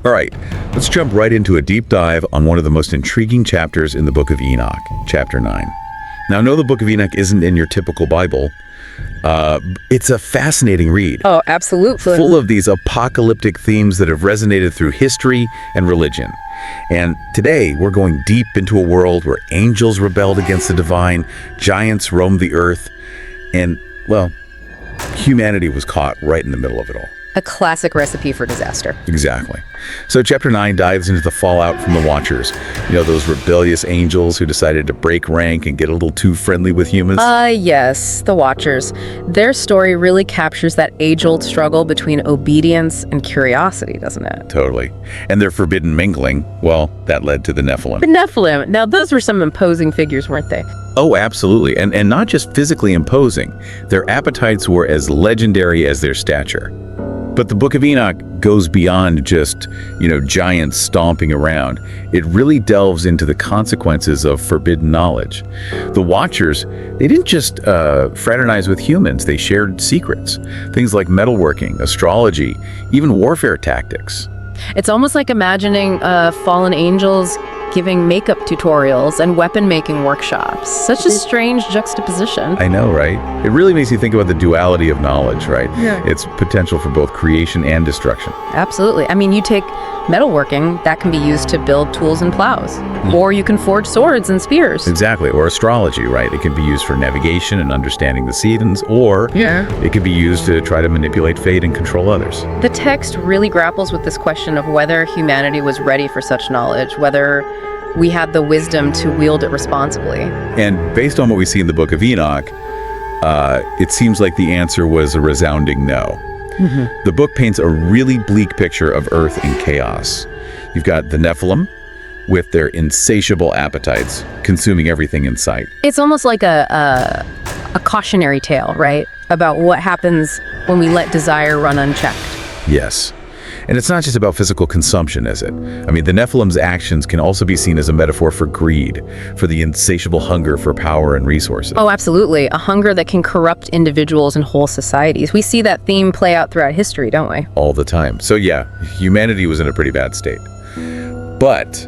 All right, let's jump right into a deep dive on one of the most intriguing chapters in the Book of Enoch, chapter 9. Now, I know the Book of Enoch isn't in your typical Bible. It's a fascinating read. Oh, absolutely. Full of these apocalyptic themes that have resonated through history and religion. And today, we're going deep into a world where angels rebelled against the divine, giants roamed the earth, and, well, humanity was caught right in the middle of it all. A classic recipe for disaster. Exactly. So chapter 9 dives into the fallout from the Watchers. You know, those rebellious angels who decided to break rank and get a little too friendly with humans? Yes, the Watchers. Their story really captures that age-old struggle between obedience and curiosity, doesn't it? Totally. And their forbidden mingling, well, that led to the Nephilim. The Nephilim. Now, those were some imposing figures, weren't they? Oh, absolutely. And not just physically imposing. Their appetites were as legendary as their stature. But the Book of Enoch goes beyond just, giants stomping around. It really delves into the consequences of forbidden knowledge. The Watchers, they didn't just fraternize with humans. They shared secrets. Things like metalworking, astrology, even warfare tactics. It's almost like imagining fallen angels giving makeup tutorials and weapon-making workshops. Such a strange juxtaposition. I know, right? It really makes you think about the duality of knowledge, right? Yeah. Its potential for both creation and destruction. Absolutely. I mean, you take metalworking, that can be used to build tools and plows. Or you can forge swords and spears. Exactly. Or astrology, right? It can be used for navigation and understanding the seasons, or it can be used to try to manipulate fate and control others. The text really grapples with this question of whether humanity was ready for such knowledge, whether we had the wisdom to wield it responsibly. And based on what we see in the Book of Enoch, it seems like the answer was a resounding no. The book paints a really bleak picture of Earth in chaos. You've got the Nephilim with their insatiable appetites, consuming everything in sight. It's almost like a cautionary tale, right? About what happens when we let desire run unchecked. Yes. And it's not just about physical consumption, is it? I mean, the Nephilim's actions can also be seen as a metaphor for greed, for the insatiable hunger for power and resources. Oh, absolutely. A hunger that can corrupt individuals and whole societies. We see that theme play out throughout history, don't we? All the time. So yeah, humanity was in a pretty bad state. But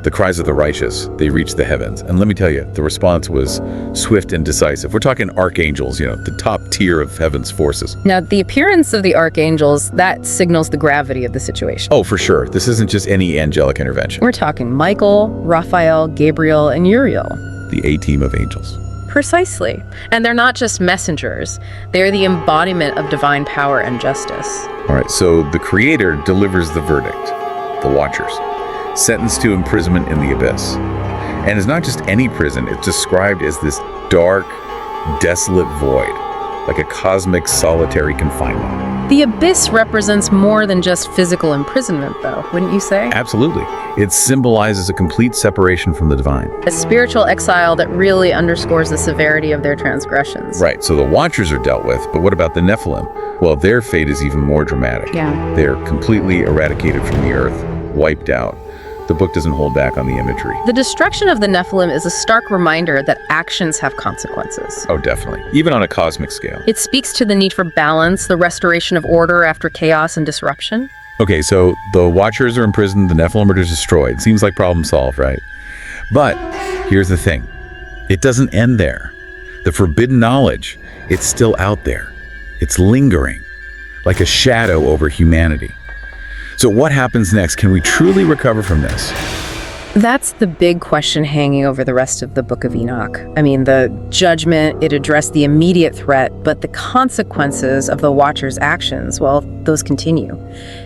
the cries of the righteous, they reached the heavens. And let me tell you, the response was swift and decisive. We're talking archangels, the top tier of heaven's forces. Now, the appearance of the archangels, that signals the gravity of the situation. Oh, for sure. This isn't just any angelic intervention. We're talking Michael, Raphael, Gabriel, and Uriel. The A-team of angels. Precisely. And they're not just messengers. They're the embodiment of divine power and justice. All right, so the Creator delivers the verdict. The Watchers, sentenced to imprisonment in the abyss. And it's not just any prison, it's described as this dark, desolate void, like a cosmic solitary confinement. The abyss represents more than just physical imprisonment, though, wouldn't you say? Absolutely. It symbolizes a complete separation from the divine. A spiritual exile that really underscores the severity of their transgressions. Right, so the Watchers are dealt with, but what about the Nephilim? Well, their fate is even more dramatic. Yeah. They're completely eradicated from the earth, wiped out. The book doesn't hold back on the imagery. The destruction of the Nephilim is a stark reminder that actions have consequences. Oh, definitely. Even on a cosmic scale. It speaks to the need for balance, the restoration of order after chaos and disruption. Okay, so the Watchers are imprisoned, the Nephilim are destroyed. Seems like problem solved, right? But here's the thing. It doesn't end there. The forbidden knowledge, it's still out there. It's lingering, like a shadow over humanity. So what happens next? Can we truly recover from this? That's the big question hanging over the rest of the Book of Enoch. I mean, the judgment, it addressed the immediate threat, but the consequences of the Watchers' actions, well, those continue.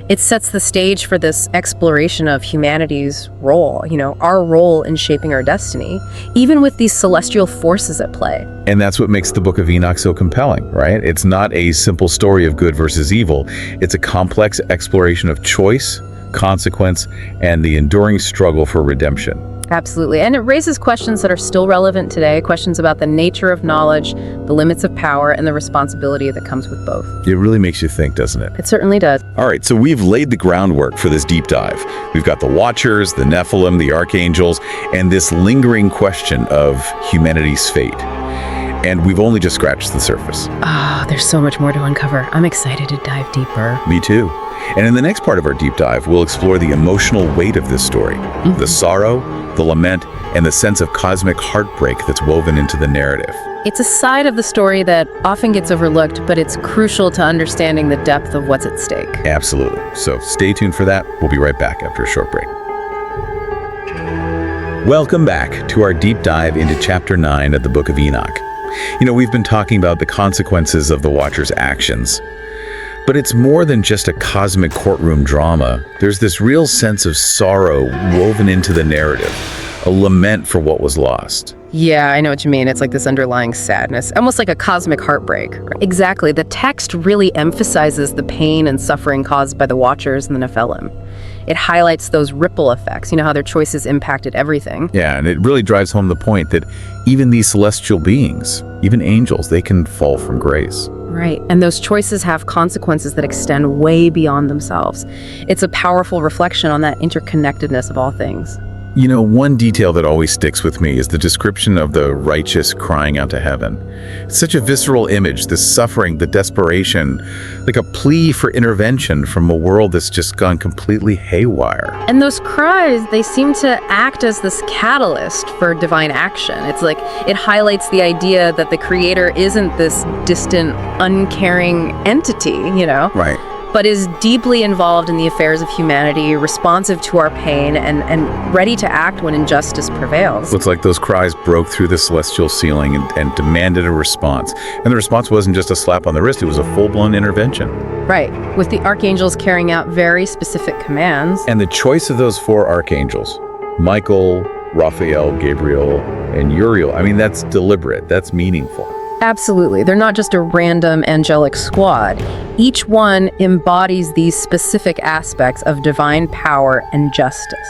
It sets the stage for this exploration of humanity's role, our role in shaping our destiny, even with these celestial forces at play. And that's what makes the Book of Enoch so compelling, right? It's not a simple story of good versus evil. It's a complex exploration of choice, consequence, and the enduring struggle for redemption. Absolutely. And it raises questions that are still relevant today, questions about the nature of knowledge, the limits of power, and the responsibility that comes with both. It really makes you think, doesn't it? It certainly does. All right, so we've laid the groundwork for this deep dive. We've got the Watchers, the Nephilim, the Archangels, and this lingering question of humanity's fate. And we've only just scratched the surface. There's so much more to uncover. I'm excited to dive deeper. Me too. And in the next part of our deep dive, we'll explore the emotional weight of this story, the sorrow, the lament, and the sense of cosmic heartbreak that's woven into the narrative. It's a side of the story that often gets overlooked, but it's crucial to understanding the depth of what's at stake. Absolutely. So stay tuned for that. We'll be right back after a short break. Welcome back to our deep dive into Chapter 9 of the Book of Enoch. We've been talking about the consequences of the Watcher's actions. But it's more than just a cosmic courtroom drama. There's this real sense of sorrow woven into the narrative, a lament for what was lost. Yeah, I know what you mean. It's like this underlying sadness, almost like a cosmic heartbreak. Exactly. The text really emphasizes the pain and suffering caused by the Watchers and the Nephilim. It highlights those ripple effects, how their choices impacted everything. Yeah, and it really drives home the point that even these celestial beings, even angels, they can fall from grace. Right, and those choices have consequences that extend way beyond themselves. It's a powerful reflection on that interconnectedness of all things. One detail that always sticks with me is the description of the righteous crying out to heaven. It's such a visceral image, the suffering, the desperation, like a plea for intervention from a world that's just gone completely haywire. And those cries, they seem to act as this catalyst for divine action. It's like it highlights the idea that the Creator isn't this distant, uncaring entity, Right. but is deeply involved in the affairs of humanity, responsive to our pain, and ready to act when injustice prevails. It's like those cries broke through the celestial ceiling and demanded a response. And the response wasn't just a slap on the wrist, it was a full-blown intervention. Right, with the archangels carrying out very specific commands. And the choice of those four archangels, Michael, Raphael, Gabriel, and Uriel, that's deliberate, that's meaningful. Absolutely. They're not just a random angelic squad. Each one embodies these specific aspects of divine power and justice.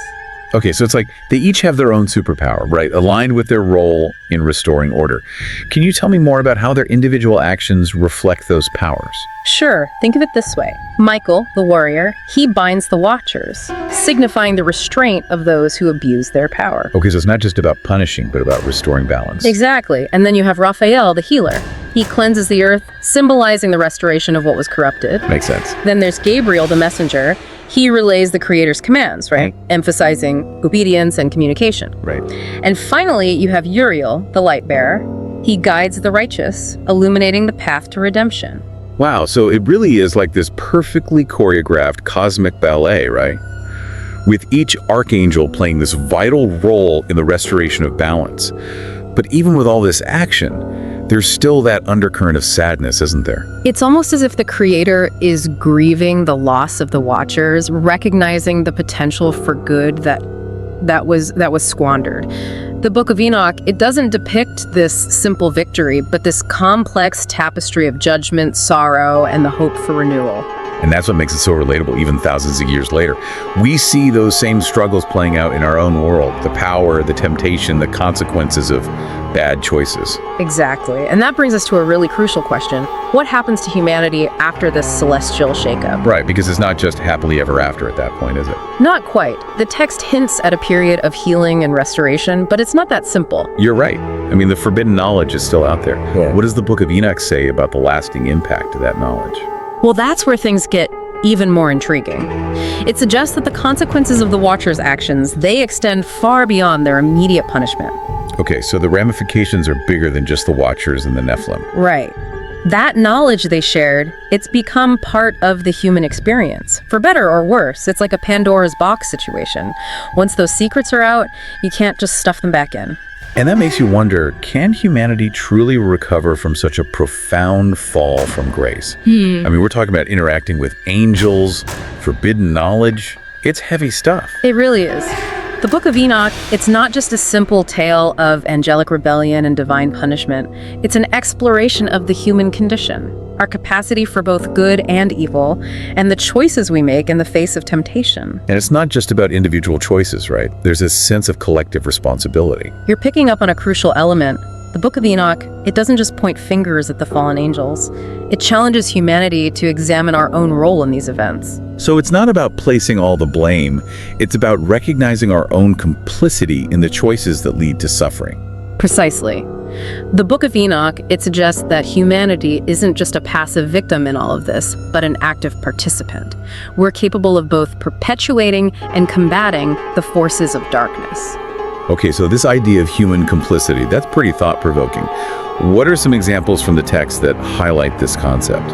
Okay, so it's like they each have their own superpower, right? Aligned with their role in restoring order. Can you tell me more about how their individual actions reflect those powers? Sure. Think of it this way. Michael, the warrior, he binds the Watchers, signifying the restraint of those who abuse their power. Okay, so it's not just about punishing, but about restoring balance. Exactly. And then you have Raphael, the healer. He cleanses the earth, symbolizing the restoration of what was corrupted. Makes sense. Then there's Gabriel, the messenger. He relays the Creator's commands, right? Emphasizing obedience and communication. Right. And finally, you have Uriel, the light bearer. He guides the righteous, illuminating the path to redemption. Wow, so it really is like this perfectly choreographed cosmic ballet, right? With each archangel playing this vital role in the restoration of balance. But even with all this action, there's still that undercurrent of sadness, isn't there? It's almost as if the Creator is grieving the loss of the Watchers, recognizing the potential for good that was squandered. The Book of Enoch, it doesn't depict this simple victory, but this complex tapestry of judgment, sorrow, and the hope for renewal. And that's what makes it so relatable even thousands of years later. We see those same struggles playing out in our own world, the power, the temptation, the consequences of bad choices. Exactly. And that brings us to a really crucial question. What happens to humanity after this celestial shakeup? Right, because it's not just happily ever after at that point, is it? Not quite. The text hints at a period of healing and restoration, but it's not that simple. You're right. The forbidden knowledge is still out there. Yeah. What does the Book of Enoch say about the lasting impact of that knowledge? Well, that's where things get even more intriguing. It suggests that the consequences of the Watchers' actions, they extend far beyond their immediate punishment. Okay, so the ramifications are bigger than just the Watchers and the Nephilim. Right. That knowledge they shared, it's become part of the human experience. For better or worse, it's like a Pandora's box situation. Once those secrets are out, you can't just stuff them back in. And that makes you wonder, can humanity truly recover from such a profound fall from grace? We're talking about interacting with angels, forbidden knowledge. It's heavy stuff. It really is. The Book of Enoch, it's not just a simple tale of angelic rebellion and divine punishment. It's an exploration of the human condition, our capacity for both good and evil, and the choices we make in the face of temptation. And it's not just about individual choices, right? There's this sense of collective responsibility. You're picking up on a crucial element. The Book of Enoch, it doesn't just point fingers at the fallen angels. It challenges humanity to examine our own role in these events. So it's not about placing all the blame. It's about recognizing our own complicity in the choices that lead to suffering. Precisely. The Book of Enoch, it suggests that humanity isn't just a passive victim in all of this, but an active participant. We're capable of both perpetuating and combating the forces of darkness. Okay, so this idea of human complicity, that's pretty thought-provoking. What are some examples from the text that highlight this concept?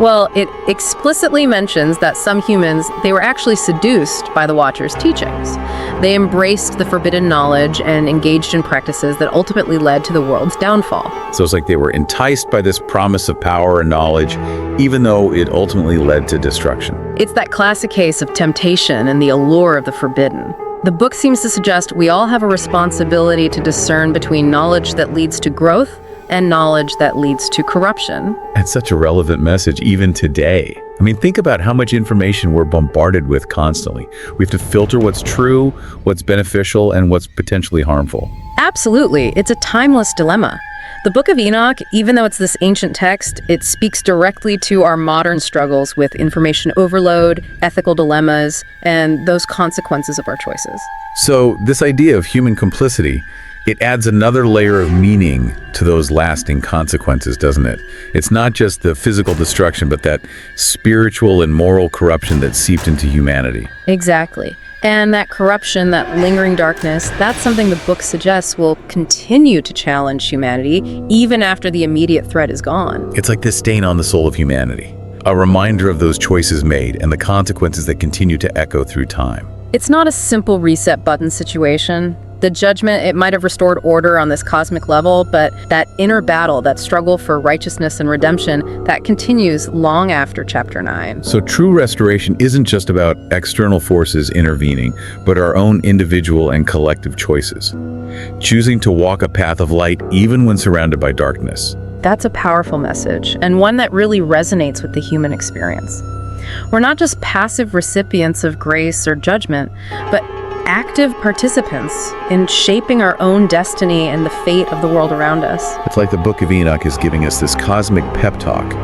Well, it explicitly mentions that some humans, they were actually seduced by the Watcher's teachings. They embraced the forbidden knowledge and engaged in practices that ultimately led to the world's downfall. So it's like they were enticed by this promise of power and knowledge, even though it ultimately led to destruction. It's that classic case of temptation and the allure of the forbidden. The book seems to suggest we all have a responsibility to discern between knowledge that leads to growth and knowledge that leads to corruption. That's such a relevant message even today. I mean, think about how much information we're bombarded with constantly. We have to filter what's true, what's beneficial, and what's potentially harmful. Absolutely. It's a timeless dilemma. The Book of Enoch, even though it's this ancient text, it speaks directly to our modern struggles with information overload, ethical dilemmas, and those consequences of our choices. So this idea of human complicity, it adds another layer of meaning to those lasting consequences, doesn't it? It's not just the physical destruction, but that spiritual and moral corruption that seeped into humanity. Exactly. And that corruption, that lingering darkness, that's something the book suggests will continue to challenge humanity even after the immediate threat is gone. It's like this stain on the soul of humanity, a reminder of those choices made and the consequences that continue to echo through time. It's not a simple reset button situation. The judgment, it might have restored order on this cosmic level, but that inner battle, that struggle for righteousness and redemption, that continues long after chapter 9. So true restoration isn't just about external forces intervening, but our own individual and collective choices. Choosing to walk a path of light even when surrounded by darkness. That's a powerful message, and one that really resonates with the human experience. We're not just passive recipients of grace or judgment, but active participants in shaping our own destiny and the fate of the world around us. It's like the Book of Enoch is giving us this cosmic pep talk,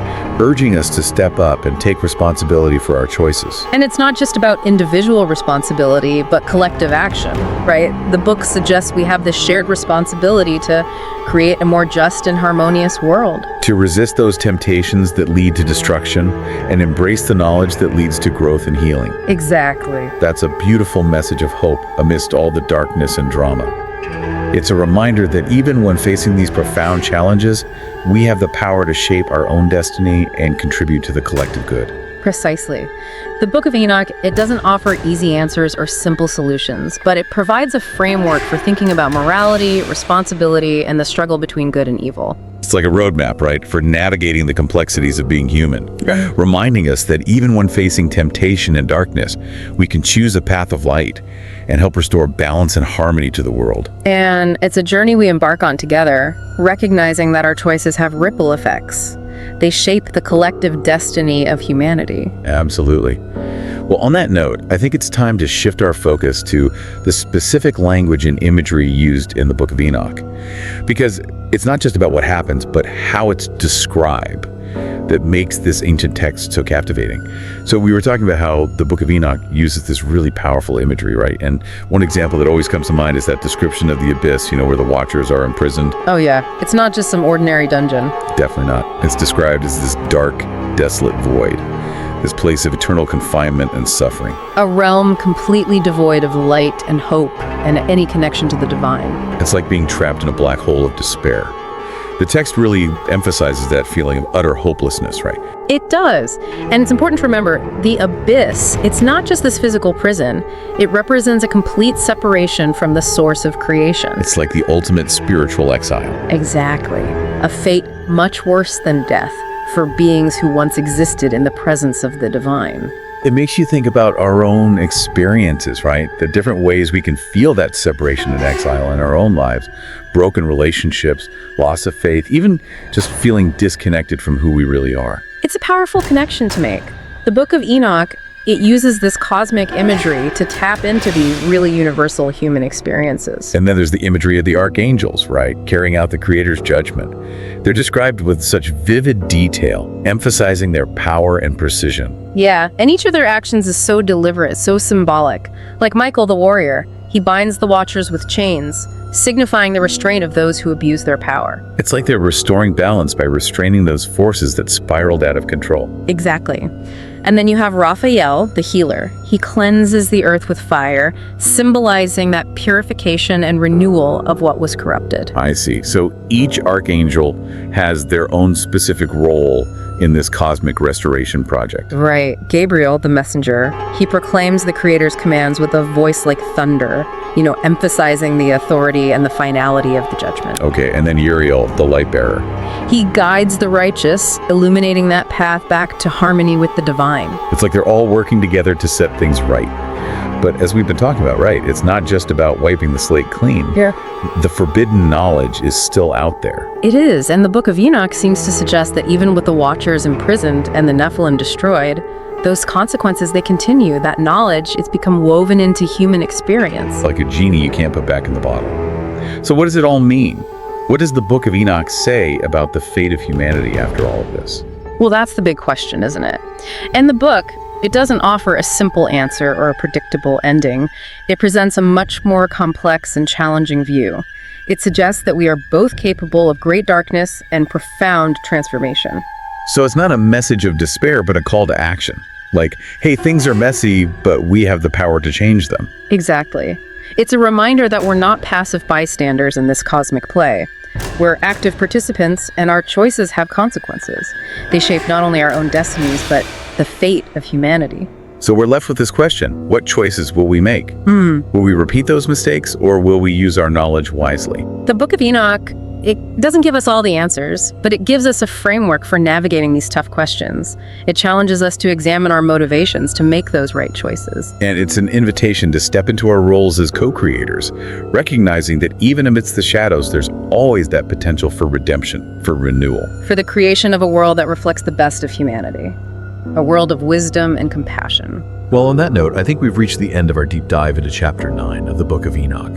urging us to step up and take responsibility for our choices. And it's not just about individual responsibility, but collective action, right? The book suggests we have this shared responsibility to create a more just and harmonious world. To resist those temptations that lead to destruction and embrace the knowledge that leads to growth and healing. Exactly. That's a beautiful message of hope amidst all the darkness and drama. It's a reminder that even when facing these profound challenges, we have the power to shape our own destiny and contribute to the collective good. Precisely. The Book of Enoch, it doesn't offer easy answers or simple solutions, but it provides a framework for thinking about morality, responsibility, and the struggle between good and evil. It's like a roadmap, right, for navigating the complexities of being human, reminding us that even when facing temptation and darkness, we can choose a path of light and help restore balance and harmony to the world. And it's a journey we embark on together, recognizing that our choices have ripple effects. They shape the collective destiny of humanity. Absolutely. Well, on that note, I think it's time to shift our focus to the specific language and imagery used in the Book of Enoch. Because it's not just about what happens, but how it's described that makes this ancient text so captivating. So we were talking about how the Book of Enoch uses this really powerful imagery, right? And one example that always comes to mind is that description of the abyss, where the Watchers are imprisoned. Oh yeah, it's not just some ordinary dungeon. Definitely not. It's described as this dark, desolate void, this place of eternal confinement and suffering. A realm completely devoid of light and hope and any connection to the divine. It's like being trapped in a black hole of despair. The text really emphasizes that feeling of utter hopelessness, right? It does. And it's important to remember, the abyss, it's not just this physical prison. It represents a complete separation from the source of creation. It's like the ultimate spiritual exile. Exactly. A fate much worse than death for beings who once existed in the presence of the divine. It makes you think about our own experiences, right? The different ways we can feel that separation and exile in our own lives. Broken relationships, loss of faith, even just feeling disconnected from who we really are. It's a powerful connection to make. The Book of Enoch, it uses this cosmic imagery to tap into these really universal human experiences. And then there's the imagery of the archangels, right? Carrying out the Creator's judgment. They're described with such vivid detail, emphasizing their power and precision. Yeah, and each of their actions is so deliberate, so symbolic. Like Michael the warrior, He binds the Watchers with chains, signifying the restraint of those who abuse their power. It's like they're restoring balance by restraining those forces that spiraled out of control. Exactly. And then you have Raphael, the healer. He cleanses the earth with fire, symbolizing that purification and renewal of what was corrupted. I see. So each archangel has their own specific role in this cosmic restoration project. Right. Gabriel, the messenger, he proclaims the Creator's commands with a voice like thunder, emphasizing the authority and the finality of the judgment. Okay, and then Uriel, the light bearer. He guides the righteous, illuminating that path back to harmony with the divine. It's like they're all working together to set things right. But as we've been talking about, right, it's not just about wiping the slate clean. Yeah. The forbidden knowledge is still out there. It is, and the Book of Enoch seems to suggest that even with the Watchers imprisoned and the Nephilim destroyed, those consequences, they continue. That knowledge, it's become woven into human experience. Like a genie you can't put back in the bottle. So what does it all mean? What does the Book of Enoch say about the fate of humanity after all of this? Well, that's the big question, isn't it? And the book, it doesn't offer a simple answer or a predictable ending. It presents a much more complex and challenging view. It suggests that we are both capable of great darkness and profound transformation. So it's not a message of despair, but a call to action. Like, hey, things are messy, but we have the power to change them. Exactly. It's a reminder that we're not passive bystanders in this cosmic play. We're active participants, and our choices have consequences. They shape not only our own destinies, but the fate of humanity. So we're left with this question: what choices will we make? Will we repeat those mistakes, or will we use our knowledge wisely? The Book of Enoch, it doesn't give us all the answers, but it gives us a framework for navigating these tough questions. It challenges us to examine our motivations to make those right choices. And it's an invitation to step into our roles as co-creators, recognizing that even amidst the shadows, there's always that potential for redemption, for renewal. For the creation of a world that reflects the best of humanity. A world of wisdom and compassion. Well, on that note, I think we've reached the end of our deep dive into Chapter 9 of the Book of Enoch.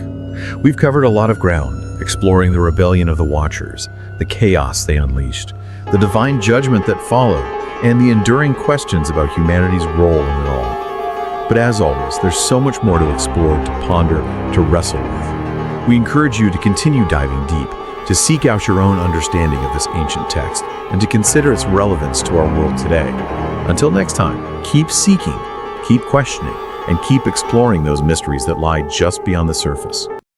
We've covered a lot of ground, exploring the rebellion of the Watchers, the chaos they unleashed, the divine judgment that followed, and the enduring questions about humanity's role in it all. But as always, there's so much more to explore, to ponder, to wrestle with. We encourage you to continue diving deep, to seek out your own understanding of this ancient text, and to consider its relevance to our world today. Until next time, keep seeking, keep questioning, and keep exploring those mysteries that lie just beyond the surface.